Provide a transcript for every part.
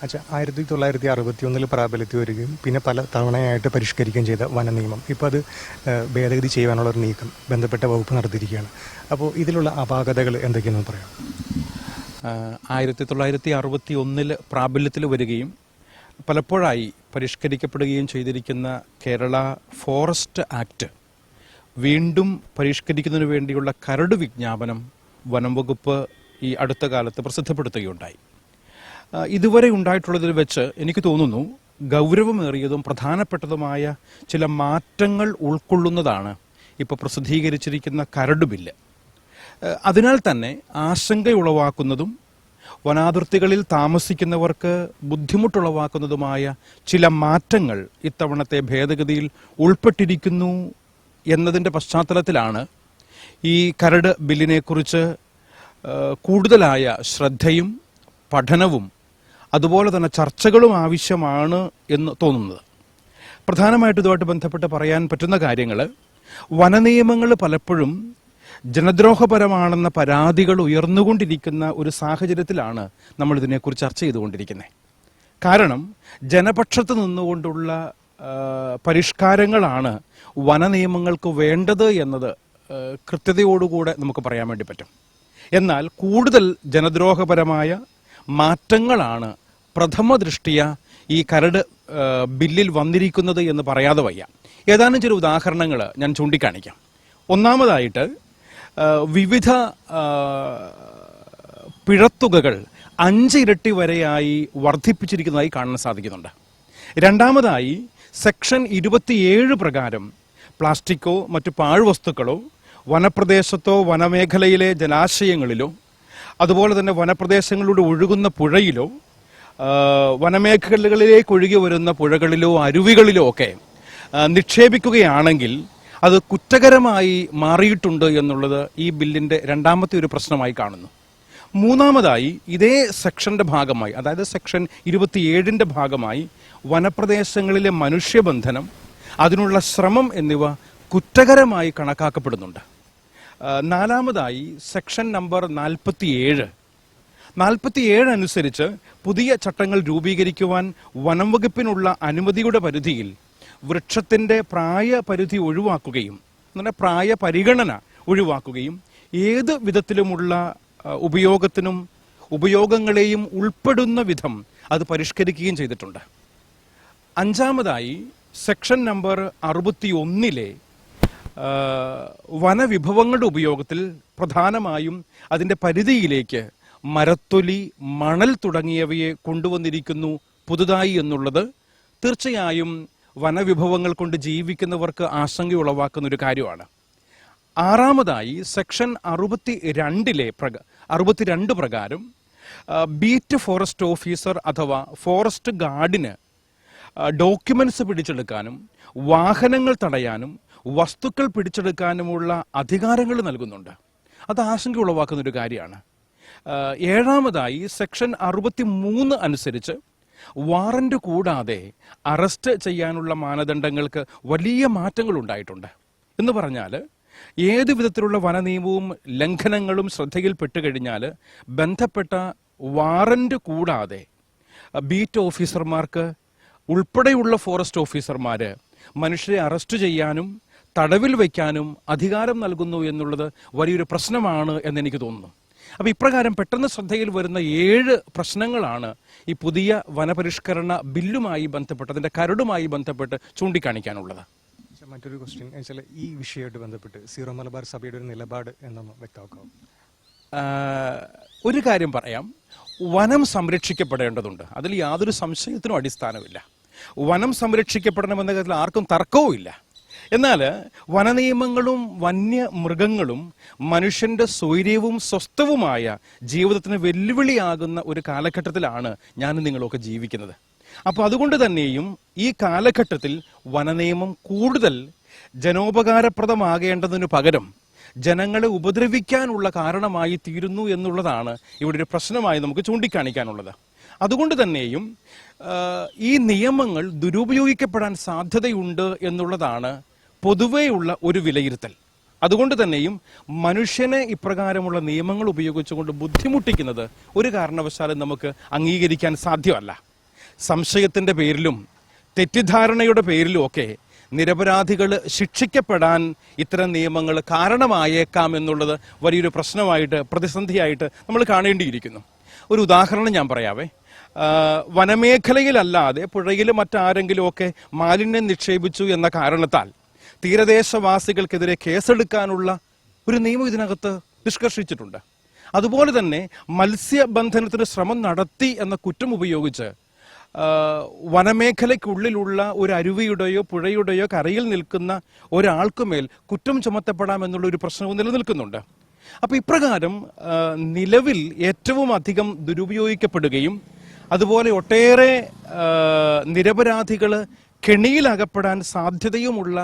അച്ഛാ 1961 പ്രാബല്യത്തിൽ വരികയും പിന്നെ പല തവണയായിട്ട് പരിഷ്കരിക്കുകയും ചെയ്ത വന നിയമം ഇപ്പോൾ അത് ഭേദഗതി ചെയ്യുവാനുള്ള ഒരു നീക്കം ബന്ധപ്പെട്ട വകുപ്പ് നടത്തിയിരിക്കുകയാണ്. അപ്പോൾ ഇതിലുള്ള അപാകതകൾ എന്തൊക്കെയാണെന്ന് പറയാം. 1961 പ്രാബല്യത്തിൽ വരികയും പലപ്പോഴായി പരിഷ്കരിക്കപ്പെടുകയും ചെയ്തിരിക്കുന്ന കേരള ഫോറസ്റ്റ് ആക്ട് വീണ്ടും പരിഷ്കരിക്കുന്നതിന് വേണ്ടിയുള്ള കരട് വിജ്ഞാപനം വനം വകുപ്പ് ഈ അടുത്ത കാലത്ത് പ്രസിദ്ധപ്പെടുത്തുകയുണ്ടായി. ഇതുവരെ ഉണ്ടായിട്ടുള്ളതിൽ വെച്ച് എനിക്ക് തോന്നുന്നു ഗൗരവമേറിയതും പ്രധാനപ്പെട്ടതുമായ ചില മാറ്റങ്ങൾ ഉൾക്കൊള്ളുന്നതാണ് ഇപ്പോൾ പ്രസിദ്ധീകരിച്ചിരിക്കുന്ന കരട് ബില്ല്. അതിനാൽ തന്നെ ആശങ്കയുളവാക്കുന്നതും വനാതിർത്തികളിൽ താമസിക്കുന്നവർക്ക് ബുദ്ധിമുട്ടുളവാക്കുന്നതുമായ ചില മാറ്റങ്ങൾ ഇത്തവണത്തെ ഭേദഗതിയിൽ ഉൾപ്പെട്ടിരിക്കുന്നു എന്നതിൻ്റെ പശ്ചാത്തലത്തിലാണ് ഈ കരട് ബില്ലിനെക്കുറിച്ച് കൂടുതലായ ശ്രദ്ധയും പഠനവും അതുപോലെ തന്നെ ചർച്ചകളും ആവശ്യമാണ് എന്ന് തോന്നുന്നത്. പ്രധാനമായിട്ടും ഇതുമായിട്ട് ബന്ധപ്പെട്ട് പറയാൻ പറ്റുന്ന കാര്യങ്ങൾ, വനനിയമങ്ങൾ പലപ്പോഴും ജനദ്രോഹപരമാണെന്ന പരാതികൾ ഉയർന്നുകൊണ്ടിരിക്കുന്ന ഒരു സാഹചര്യത്തിലാണ് നമ്മൾ ഇതിനെക്കുറിച്ച് ചർച്ച ചെയ്തുകൊണ്ടിരിക്കുന്നത്. കാരണം ജനപക്ഷത്ത് നിന്നുകൊണ്ടുള്ള പരിഷ്കാരങ്ങളാണ് വനനിയമങ്ങൾക്ക് വേണ്ടത് എന്നത് കൃത്യതയോടുകൂടെ നമുക്ക് പറയാൻ വേണ്ടി പറ്റും. എന്നാൽ കൂടുതൽ ജനദ്രോഹപരമായ മാറ്റങ്ങളാണ് പ്രഥമ ദൃഷ്ടിയ ഈ കരട് ബില്ലിൽ വന്നിരിക്കുന്നത് എന്ന് പറയാതെ വയ്യ. ഏതാനും ചില ഉദാഹരണങ്ങൾ ഞാൻ ചൂണ്ടിക്കാണിക്കാം. ഒന്നാമതായിട്ട് വിവിധ പിഴത്തുകകൾ 5 ഇരട്ടി വരെയായി വർദ്ധിപ്പിച്ചിരിക്കുന്നതായി കാണാൻ സാധിക്കുന്നുണ്ട്. രണ്ടാമതായി സെക്ഷൻ 27 പ്രകാരം പ്ലാസ്റ്റിക്കോ മറ്റു പാഴ്വസ്തുക്കളോ വനപ്രദേശത്തോ വനമേഖലയിലെ ജലാശയങ്ങളിലോ അതുപോലെ തന്നെ വനപ്രദേശങ്ങളിലൂടെ ഒഴുകുന്ന പുഴയിലോ വനമേഖലകളിലേക്ക് ഒഴുകി വരുന്ന പുഴകളിലോ അരുവികളിലോ ഒക്കെ നിക്ഷേപിക്കുകയാണെങ്കിൽ അത് കുറ്റകരമായി മാറിയിട്ടുണ്ട് എന്നുള്ളത് ഈ ബില്ലിൻ്റെ രണ്ടാമത്തെ ഒരു പ്രശ്നമായി കാണുന്നു. മൂന്നാമതായി ഇതേ സെക്ഷന്റെ ഭാഗമായി, അതായത് സെക്ഷൻ 27ന്റെ ഭാഗമായി വനപ്രദേശങ്ങളിലെ മനുഷ്യബന്ധനം, അതിനുള്ള ശ്രമം എന്നിവ കുറ്റകരമായി കണക്കാക്കപ്പെടുന്നുണ്ട്. നാലാമതായി സെക്ഷൻ നമ്പർ 47 അനുസരിച്ച് പുതിയ ചട്ടങ്ങൾ രൂപീകരിക്കുവാൻ വനം വകുപ്പിനുള്ള അനുമതിയുടെ പരിധിയിൽ വൃക്ഷത്തിൻ്റെ പ്രായപരിധി ഒഴിവാക്കുകയും പ്രായ പരിഗണന ഒഴിവാക്കുകയും ഏത് വിധത്തിലുമുള്ള ഉപയോഗത്തിനും ഉപയോഗങ്ങളെയും ഉൾപ്പെടുന്ന വിധം അത് പരിഷ്കരിക്കുകയും ചെയ്തിട്ടുണ്ട്. അഞ്ചാമതായി സെക്ഷൻ നമ്പർ 61 വനവിഭവങ്ങളുടെ ഉപയോഗത്തിൽ പ്രധാനമായും അതിൻ്റെ പരിധിയിലേക്ക് മരത്തൊലി, മണൽ തുടങ്ങിയവയെ കൊണ്ടുവന്നിരിക്കുന്നു പുതുതായി എന്നുള്ളത് തീർച്ചയായും വനവിഭവങ്ങൾ കൊണ്ട് ജീവിക്കുന്നവർക്ക് ആശങ്കയുളവാക്കുന്ന ഒരു കാര്യമാണ്. ആറാമതായി സെക്ഷൻ 62 പ്രകാരം ബീറ്റ് ഫോറസ്റ്റ് ഓഫീസർ അഥവാ ഫോറസ്റ്റ് ഗാർഡിന് ഡോക്യുമെന്റ്സ് പിടിച്ചെടുക്കാനും വാഹനങ്ങൾ തടയാനും വസ്തുക്കൾ പിടിച്ചെടുക്കാനുമുള്ള അധികാരങ്ങൾ നൽകുന്നുണ്ട്. അത് ആശങ്ക ഉളവാക്കുന്ന ഒരു കാര്യമാണ്. ഏഴാമതായി സെക്ഷൻ 63 അനുസരിച്ച് വാറന്റ് കൂടാതെ അറസ്റ്റ് ചെയ്യാനുള്ള മാനദണ്ഡങ്ങൾക്ക് വലിയ മാറ്റങ്ങൾ ഉണ്ടായിട്ടുണ്ട്. എന്ന് പറഞ്ഞാൽ ഏത് വിധത്തിലുള്ള വനനിയമവും ലംഘനങ്ങളും ശ്രദ്ധയിൽപ്പെട്ട് കഴിഞ്ഞാൽ ബന്ധപ്പെട്ട വാറന്റ് കൂടാതെ ബീറ്റ് ഓഫീസർമാർക്ക് ഉൾപ്പെടെയുള്ള ഫോറസ്റ്റ് ഓഫീസർമാർ മനുഷ്യരെ അറസ്റ്റ് ചെയ്യാനും തടവിൽ വയ്ക്കാനും അധികാരം നൽകുന്നു എന്നുള്ളത് വലിയൊരു പ്രശ്നമാണ് എന്നെനിക്ക് തോന്നുന്നു. അപ്പോൾ ഇപ്രകാരം പെട്ടെന്ന് ശ്രദ്ധയിൽ വരുന്ന 7 പ്രശ്നങ്ങളാണ് ഈ പുതിയ വനപരിഷ്കരണ ബില്ലുമായി ബന്ധപ്പെട്ട്, അതിൻ്റെ കരടുമായി ബന്ധപ്പെട്ട് ചൂണ്ടിക്കാണിക്കാനുള്ളത്. മറ്റൊരു ക്വസ്റ്റ്യൻ വെച്ചാൽ ഈ വിഷയമായിട്ട് ബന്ധപ്പെട്ട് സീറോ മലബാർ സഭയുടെ ഒരു നിലപാട് എന്നൊന്ന് വ്യക്തമാക്കാം. ഒരു കാര്യം പറയാം, വനം സംരക്ഷിക്കപ്പെടേണ്ടതുണ്ട്. അതിൽ യാതൊരു സംശയത്തിനും അടിസ്ഥാനമില്ല. വനം സംരക്ഷിക്കപ്പെടണമെന്ന കാര്യത്തിൽ ആർക്കും തർക്കവുമില്ല. എന്നാൽ വനനിയമങ്ങളും വന്യമൃഗങ്ങളും മനുഷ്യൻ്റെ സ്വൈര്യവും സ്വസ്ഥവുമായ ജീവിതത്തിന് വെല്ലുവിളിയാകുന്ന ഒരു കാലഘട്ടത്തിലാണ് ഞാനും നിങ്ങളൊക്കെ ജീവിക്കുന്നത്. അപ്പോൾ അതുകൊണ്ട് തന്നെയും ഈ കാലഘട്ടത്തിൽ വനനിയമം കൂടുതൽ ജനോപകാരപ്രദമാകേണ്ടതിനു പകരം ജനങ്ങളെ ഉപദ്രവിക്കാനുള്ള കാരണമായി തീരുന്നു എന്നുള്ളതാണ് ഇവിടെ ഒരു പ്രശ്നമായി നമുക്ക് ചൂണ്ടിക്കാണിക്കാനുള്ളത്. അതുകൊണ്ട് തന്നെയും ഈ നിയമങ്ങൾ ദുരുപയോഗിക്കപ്പെടാൻ സാധ്യതയുണ്ട് എന്നുള്ളതാണ് പൊതുവെയുള്ള ഒരു വിലയിരുത്തൽ. അതുകൊണ്ട് തന്നെയും മനുഷ്യനെ ഇപ്രകാരമുള്ള നിയമങ്ങൾ ഉപയോഗിച്ചുകൊണ്ട് ബുദ്ധിമുട്ടിക്കുന്നത് ഒരു കാരണവശാലും നമുക്ക് അംഗീകരിക്കാൻ സാധ്യമല്ല. സംശയത്തിൻ്റെ പേരിലും തെറ്റിദ്ധാരണയുടെ പേരിലും ഒക്കെ നിരപരാധികൾ ശിക്ഷിക്കപ്പെടാൻ ഇത്തരം നിയമങ്ങൾ കാരണമായേക്കാം എന്നുള്ളത് വലിയൊരു പ്രശ്നമായിട്ട്, പ്രതിസന്ധിയായിട്ട് നമ്മൾ കാണേണ്ടിയിരിക്കുന്നു. ഒരു ഉദാഹരണം ഞാൻ പറയാവേ. വനമേഖലയിലല്ലാതെ പുഴയിൽ മറ്റാരെങ്കിലുമൊക്കെ മാലിന്യം നിക്ഷേപിച്ചു എന്ന കാരണത്താൽ തീരദേശവാസികൾക്കെതിരെ കേസെടുക്കാനുള്ള ഒരു നിയമം ഇതിനകത്ത് നിഷ്കർഷിച്ചിട്ടുണ്ട്. അതുപോലെ തന്നെ മത്സ്യബന്ധനത്തിന് ശ്രമം നടത്തി എന്ന കുറ്റം ഉപയോഗിച്ച് വനമേഖലയ്ക്കുള്ളിലുള്ള ഒരു അരുവിയുടെയോ പുഴയുടെയോ കരയിൽ നിൽക്കുന്ന ഒരാൾക്കുമേൽ കുറ്റം ചുമത്തപ്പെടാമെന്നുള്ള ഒരു പ്രശ്നവും നിലനിൽക്കുന്നുണ്ട്. അപ്പോൾ ഇപ്രകാരം നിലവിൽ ഏറ്റവും അധികം ദുരുപയോഗിക്കപ്പെടുകയും അതുപോലെ ഒട്ടേറെ നിരപരാധികൾ കെണിയിലകപ്പെടാൻ സാധ്യതയുമുള്ള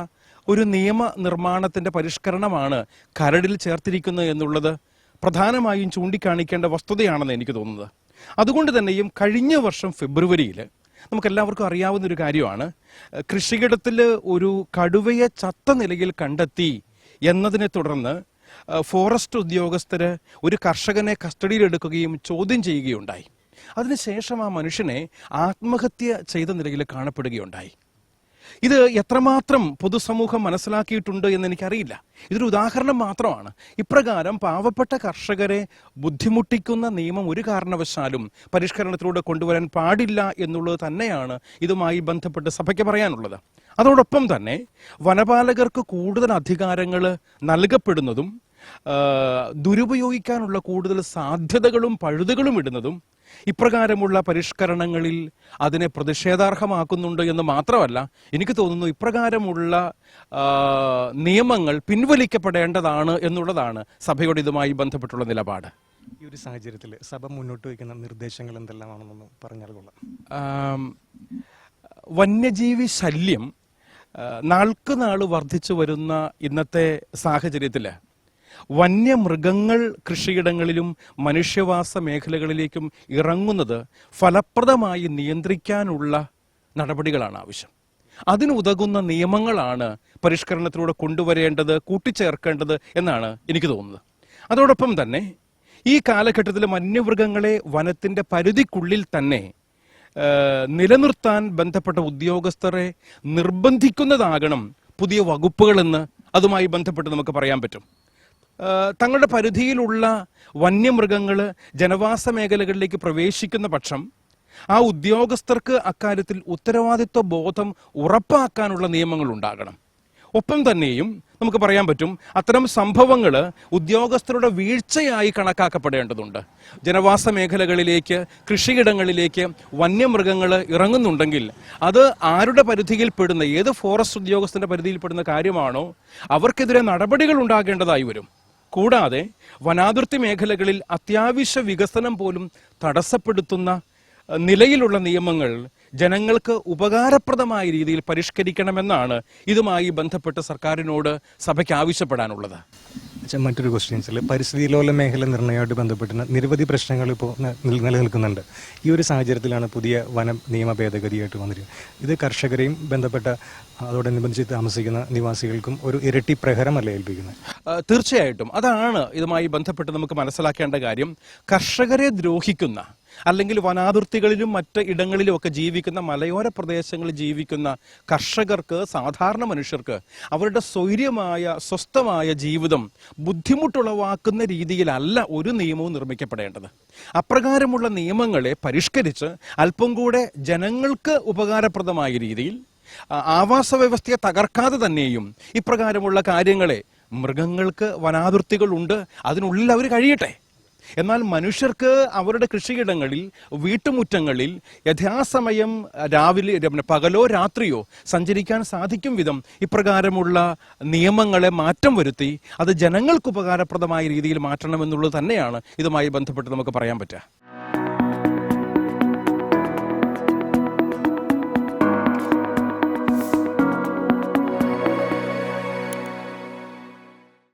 ഒരു നിയമ നിർമ്മാണത്തിൻ്റെ പരിഷ്കരണമാണ് കരടിൽ ചേർത്തിരിക്കുന്നത് എന്നുള്ളത് പ്രധാനമായും ചൂണ്ടിക്കാണിക്കേണ്ട വസ്തുതയാണെന്ന് എനിക്ക് തോന്നുന്നത്. അതുകൊണ്ട് തന്നെയും കഴിഞ്ഞ വർഷം ഫെബ്രുവരിയിൽ നമുക്കെല്ലാവർക്കും അറിയാവുന്ന ഒരു കാര്യമാണ്, കൃഷിയിടത്തിൽ ഒരു കടുവയെ ചത്ത നിലയിൽ കണ്ടെത്തി എന്നതിനെ തുടർന്ന് ഫോറസ്റ്റ് ഉദ്യോഗസ്ഥർ ഒരു കർഷകനെ കസ്റ്റഡിയിലെടുക്കുകയും ചോദ്യം ചെയ്യുകയുണ്ടായി. അതിനുശേഷം ആ മനുഷ്യനെ ആത്മഹത്യ ചെയ്ത നിലയിൽ കാണപ്പെടുകയുണ്ടായി. ഇത് എത്രമാത്രം പൊതുസമൂഹം മനസ്സിലാക്കിയിട്ടുണ്ട് എന്ന് എനിക്കറിയില്ല. ഇതൊരു ഉദാഹരണം മാത്രമാണ്. ഇപ്രകാരം പാവപ്പെട്ട കർഷകരെ ബുദ്ധിമുട്ടിക്കുന്ന നിയമം ഒരു കാരണവശാലും പരിഷ്കരണത്തിലൂടെ കൊണ്ടുവരാൻ പാടില്ല എന്നുള്ളത് തന്നെയാണ് ഇതുമായി ബന്ധപ്പെട്ട് സഭയ്ക്ക് പറയാനുള്ളത്. അതോടൊപ്പം തന്നെ വനപാലകർക്ക് കൂടുതൽ അധികാരങ്ങൾ നൽകപ്പെടുന്നതും ദുരുപയോഗിക്കാനുള്ള കൂടുതൽ സാധ്യതകളും പഴുതുകളും ഇടുന്നതും ഇപ്രകാരമുള്ള പരിഷ്കരണങ്ങളിൽ അതിനെ പ്രതിഷേധാർഹമാക്കുന്നുണ്ട് എന്ന് മാത്രമല്ല, എനിക്ക് തോന്നുന്നു ഇപ്രകാരമുള്ള നിയമങ്ങൾ പിൻവലിക്കപ്പെടേണ്ടതാണ് എന്നുള്ളതാണ് സഭയുടെ ഇതുമായി ബന്ധപ്പെട്ടുള്ള നിലപാട്. ഈ ഒരു സാഹചര്യത്തിൽ സഭ മുന്നോട്ട് വയ്ക്കുന്ന നിർദ്ദേശങ്ങൾ എന്തെല്ലാമാണെന്നൊന്ന് പറഞ്ഞാൽ കൊള്ളാം. വന്യജീവി ശല്യം നാൾക്ക് നാൾ വർദ്ധിച്ചു വരുന്ന ഇന്നത്തെ സാഹചര്യത്തിൽ വന്യമൃഗങ്ങൾ കൃഷിയിടങ്ങളിലും മനുഷ്യവാസ മേഖലകളിലേക്കും ഇറങ്ങുന്നത് ഫലപ്രദമായി നിയന്ത്രിക്കാനുള്ള നടപടികളാണ് ആവശ്യം. അതിനുതകുന്ന നിയമങ്ങളാണ് പരിഷ്കരണത്തിലൂടെ കൊണ്ടുവരേണ്ടത്, കൂട്ടിച്ചേർക്കേണ്ടത് എന്നാണ് എനിക്ക് തോന്നുന്നത്. അതോടൊപ്പം തന്നെ ഈ കാലഘട്ടത്തിൽ വന്യമൃഗങ്ങളെ വനത്തിൻ്റെ പരിധിക്കുള്ളിൽ തന്നെ നിലനിർത്താൻ ബന്ധപ്പെട്ട ഉദ്യോഗസ്ഥരെ നിർബന്ധിക്കുന്നതാകണം പുതിയ വകുപ്പുകളെന്ന് അതുമായി ബന്ധപ്പെട്ട് നമുക്ക് പറയാൻ പറ്റും. തങ്ങളുടെ പരിധിയിലുള്ള വന്യമൃഗങ്ങൾ ജനവാസ മേഖലകളിലേക്ക് പ്രവേശിക്കുന്ന പക്ഷം ആ ഉദ്യോഗസ്ഥർക്ക് അക്കാര്യത്തിൽ ഉത്തരവാദിത്വ ബോധം ഉറപ്പാക്കാനുള്ള നിയമങ്ങൾ ഉണ്ടാകണം. ഒപ്പം തന്നെയും നമുക്ക് പറയാൻ പറ്റും, അത്തരം സംഭവങ്ങൾ ഉദ്യോഗസ്ഥരുടെ വീഴ്ചയായി കണക്കാക്കപ്പെടേണ്ടതുണ്ട്. ജനവാസ മേഖലകളിലേക്ക്, കൃഷിയിടങ്ങളിലേക്ക് വന്യമൃഗങ്ങൾ ഇറങ്ങുന്നുണ്ടെങ്കിൽ അത് ആരുടെ പരിധിയിൽ പെടുന്ന, ഏത് ഫോറസ്റ്റ് ഉദ്യോഗസ്ഥന്റെ പരിധിയിൽപ്പെടുന്ന കാര്യമാണോ അവർക്കെതിരെ നടപടികൾ ഉണ്ടാകേണ്ടതായി വരും. കൂടാതെ വനാതിർത്തി മേഖലകളിൽ അത്യാവശ്യ വികസനം പോലും തടസ്സപ്പെടുത്തുന്ന നിലയിലുള്ള നിയമങ്ങൾ ജനങ്ങൾക്ക് ഉപകാരപ്രദമായ രീതിയിൽ പരിഷ്കരിക്കണമെന്നാണ് ഇതുമായി ബന്ധപ്പെട്ട് സർക്കാരിനോട് സഭയ്ക്ക് ആവശ്യപ്പെടാനുള്ളത്. മറ്റൊരു ക്വസ്റ്റ്യൻസിൽ പരിസ്ഥിതി ലോല മേഖല നിർണ്ണയമായിട്ട് ബന്ധപ്പെട്ട് നിരവധി പ്രശ്നങ്ങൾ ഇപ്പോൾ നിലനിൽക്കുന്നുണ്ട്. ഈ ഒരു സാഹചര്യത്തിലാണ് പുതിയ വനം നിയമ ഭേദഗതിയായിട്ട് വന്നിരിക്കുന്നത്. ഇത് കർഷകരെയും ബന്ധപ്പെട്ട അതോടനുബന്ധിച്ച് താമസിക്കുന്ന നിവാസികൾക്കും ഒരു ഇരട്ടി പ്രഹരമല്ല ഏൽപ്പിക്കുന്നത്? തീർച്ചയായിട്ടും അതാണ് ഇതുമായി ബന്ധപ്പെട്ട് നമുക്ക് മനസ്സിലാക്കേണ്ട കാര്യം. കർഷകരെ ദ്രോഹിക്കുന്ന അല്ലെങ്കിൽ വനാതിർത്തികളിലും മറ്റ് ഇടങ്ങളിലും ഒക്കെ ജീവിക്കുന്ന മലയോര പ്രദേശങ്ങളിൽ ജീവിക്കുന്ന കർഷകർക്ക്, സാധാരണ മനുഷ്യർക്ക് അവരുടെ സ്വൈര്യമായ സ്വസ്ഥമായ ജീവിതം ബുദ്ധിമുട്ടുളവാക്കുന്ന രീതിയിലല്ല ഒരു നിയമവും നിർമ്മിക്കപ്പെടേണ്ടത്. അപ്രകാരമുള്ള നിയമങ്ങളെ പരിഷ്കരിച്ച് അല്പം കൂടെ ജനങ്ങൾക്ക് ഉപകാരപ്രദമായ രീതിയിൽ, ആവാസ വ്യവസ്ഥയെ തകർക്കാതെ തന്നെയും ഇപ്രകാരമുള്ള കാര്യങ്ങളെ, മൃഗങ്ങൾക്ക് വനാതിർത്തികളുണ്ട്, അതിനുള്ളിൽ അവർ കഴിയട്ടെ. എന്നാൽ മനുഷ്യർക്ക് അവരുടെ കൃഷിയിടങ്ങളിൽ, വീട്ടുമുറ്റങ്ങളിൽ യഥാസമയം രാവിലെ, പകലോ രാത്രിയോ സഞ്ചരിക്കാൻ സാധിക്കും വിധം ഇപ്രകാരമുള്ള നിയമങ്ങളെ മാറ്റം വരുത്തി അത് ജനങ്ങൾക്ക് ഉപകാരപ്രദമായ രീതിയിൽ മാറ്റണമെന്നുള്ളത് തന്നെയാണ് ഇതുമായി ബന്ധപ്പെട്ട് നമുക്ക് പറയാൻ പറ്റുക.